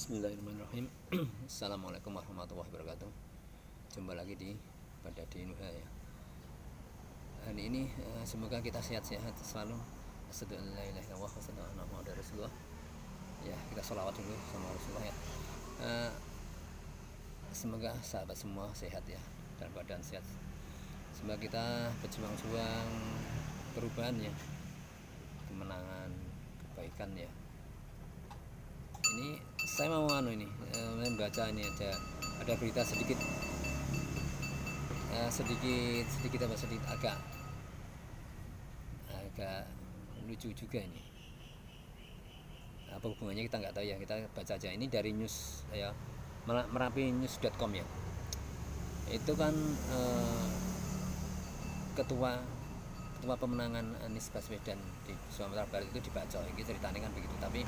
Bismillahirrahmanirrahim. Assalamualaikum warahmatullahi wabarakatuh. Jumpa lagi pada Nuha ya. Hari ini semoga kita sehat-sehat selalu. Asyhadu an la ilaha illallah wa asyhadu anna muhammadar rasulullah. Ya, kita sholawat dulu sama Rasulullah ya. Semoga sahabat semua sehat ya, dalam badan sehat. Semoga kita berjuang-juang perubahan ya, kemenangan, kebaikan ya. Ini saya mau membaca ini ada berita sedikit agak lucu juga ini. Apa hubungannya kita nggak tahu ya, kita baca aja. Ini dari news ya, merapinews.com ya. Itu kan ketua pemenangan Anies Baswedan di Sumatera Barat itu dibacok. Ini ceritanya kan begitu, tapi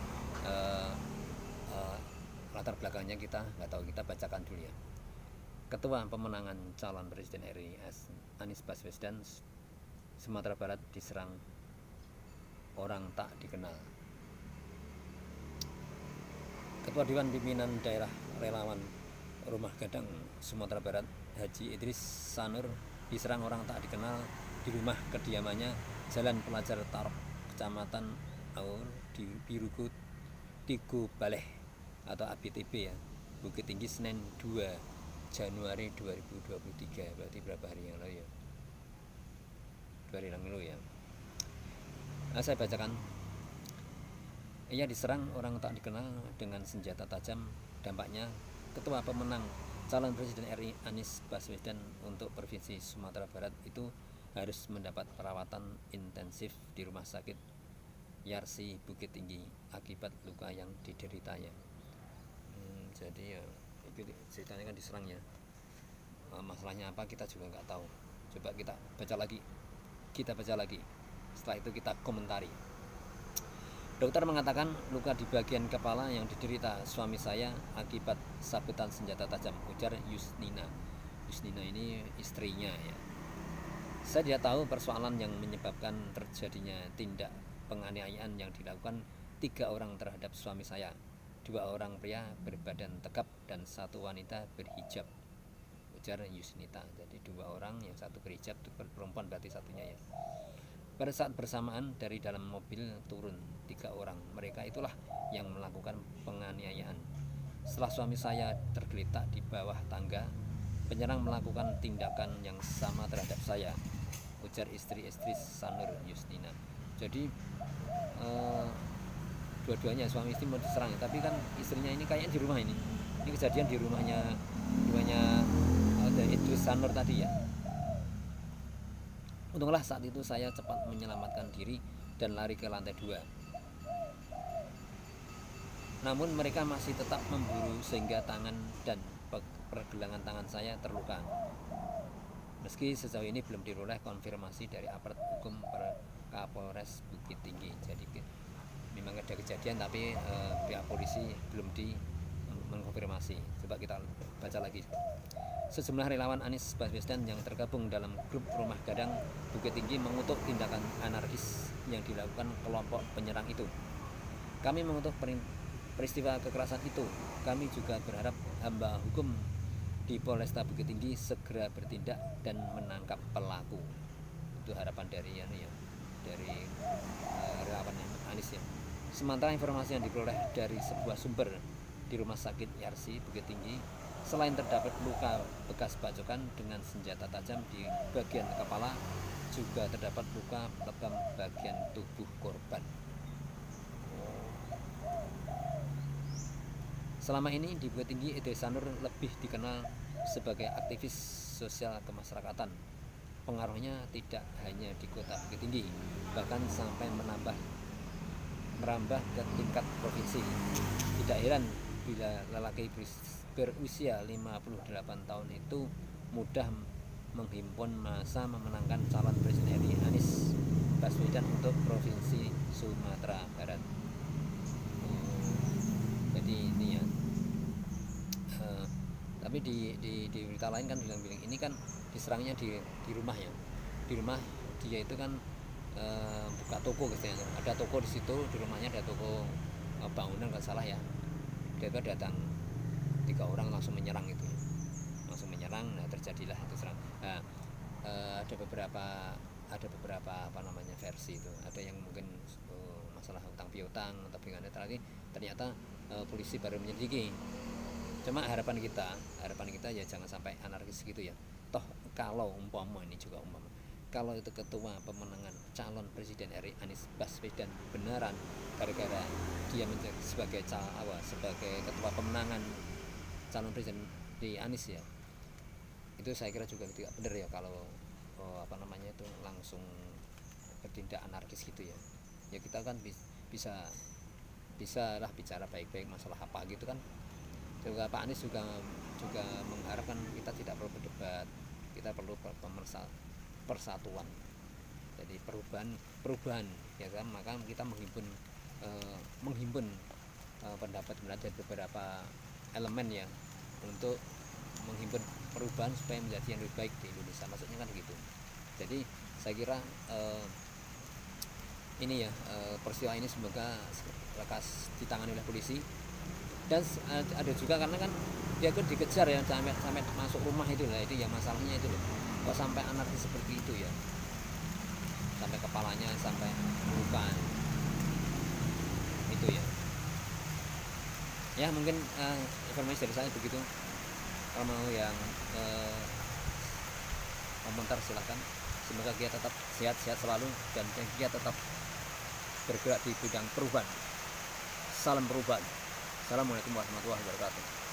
latar belakangnya kita nggak tahu, kita bacakan dulu ya. Ketua pemenangan calon presiden RI Anies Baswedan Sumatera Barat diserang orang tak dikenal. Ketua Dewan Pimpinan Daerah Relawan Rumah Gadang Sumatera Barat Haji Idris Sanur diserang orang tak dikenal di rumah kediamannya Jalan Pelajar Tarok, Kecamatan Aur di Birugut, Tigo Baleh atau ABTB ya, Bukit Tinggi, Senin 2 Januari 2023. Berarti berapa hari yang lalu ya? 2 hari yang lalu ya. Saya bacakan. Ia diserang orang tak dikenal dengan senjata tajam. Dampaknya ketua pemenang calon presiden RI Anies Baswedan untuk Provinsi Sumatera Barat itu harus mendapat perawatan intensif di Rumah Sakit Yarsi Bukit Tinggi akibat luka yang dideritanya. Jadi ya itu ceritanya kan diserang ya. Masalahnya apa kita juga nggak tahu. Coba kita baca lagi. Setelah itu kita komentari. Dokter mengatakan luka di bagian kepala yang diderita suami saya akibat sabetan senjata tajam, ujar Yusnina. Yusnina ini istrinya ya. Saya tidak tahu persoalan yang menyebabkan terjadinya tindak penganiayaan yang dilakukan 3 orang terhadap suami saya. 2 orang pria berbadan tegap dan 1 wanita berhijab, ujar Yusnita. Jadi 2 orang, yang 1 berhijab, 2 perempuan, berarti satunya ya. Pada saat bersamaan dari dalam mobil turun 3 orang. Mereka itulah yang melakukan penganiayaan. Setelah suami saya tergeletak di bawah tangga, penyerang melakukan tindakan yang sama terhadap saya, ujar istri-istri Sanur Yusnina. Jadi dua-duanya suami istri mau diserang, tapi kan istrinya ini kayaknya di rumah ini kejadian di rumahnya ada Idris Sanur tadi ya. Untunglah saat itu saya cepat menyelamatkan diri dan lari ke lantai 2. Namun mereka masih tetap memburu sehingga tangan dan pergelangan tangan saya terluka. Meski sejauh ini belum diperoleh konfirmasi dari aparat hukum Kapolres Bukit Tinggi. Jadi memang ada kejadian, tapi pihak polisi belum mengkonfirmasi. Coba kita baca lagi. Sejumlah relawan Anies Baswedan yang tergabung dalam grup Rumah Gadang Bukit Tinggi mengutuk tindakan anarkis yang dilakukan kelompok penyerang itu. Kami mengutuk peristiwa kekerasan itu. Kami juga berharap hamba hukum di Polresta Bukit Tinggi segera bertindak dan menangkap pelaku. Itu harapan dari relawan Anies ya. Sementara informasi yang diperoleh dari sebuah sumber di Rumah Sakit Yarsi Bukit Tinggi, selain terdapat luka bekas bacokan dengan senjata tajam di bagian kepala, juga terdapat luka lebam bagian tubuh korban. Selama ini di Bukit Tinggi, Idris Sanur lebih dikenal sebagai aktivis sosial kemasyarakatan. Pengaruhnya tidak hanya di kota Bukit Tinggi, bahkan sampai merambah ke tingkat provinsi. Tidak heran bila lelaki berusia 58 tahun itu mudah menghimpun massa memenangkan calon presiden RI Anies Baswedan untuk Provinsi Sumatera Barat. Jadi ini ya. Tapi di berita lain kan bilang ini kan diserangnya di rumah ya. Di rumah dia itu kan buka toko katanya. Ada toko di situ, di rumahnya ada toko bangunan nggak salah ya. tiba-tiba datang 3 orang langsung menyerang itu, nah terjadilah itu serang. Nah, ada beberapa apa namanya versi itu, ada yang mungkin masalah utang piutang atau bagaimana, ternyata polisi baru menyelidiki. Cuma harapan kita ya jangan sampai anarkis gitu ya. Toh kalau umpama kalau itu ketua pemenangan calon presiden RI Anies Baswedan beneran gara-gara dia menjadi sebagai ketua pemenangan calon presiden di Anies ya, itu saya kira juga tidak benar ya kalau itu langsung bertindak anarkis gitu ya. Ya kita kan bisa lah bicara baik-baik masalah apa gitu kan. Juga Pak Anies juga mengharapkan kita tidak perlu berdebat, kita perlu persatuan. Jadi perubahan ya kan, maka kita menghimpun pendapat dari beberapa elemen ya, untuk menghimpun perubahan supaya menjadi yang lebih baik di Indonesia, maksudnya kan gitu. Jadi saya kira peristiwa ini semoga lekas ditangani oleh polisi. Dan ada juga karena kan dia kan dikejar ya sampai masuk rumah itu lah, itu ya masalahnya itu loh, kok sampai anarkis seperti itu ya, sampai kepalanya sampai luka itu ya mungkin informasi dari saya begitu. Kalau mau yang komentar silahkan. Semoga kita tetap sehat selalu dan kita tetap bergerak di bidang perubahan. Salam perubahan. Assalamualaikum warahmatullahi wabarakatuh.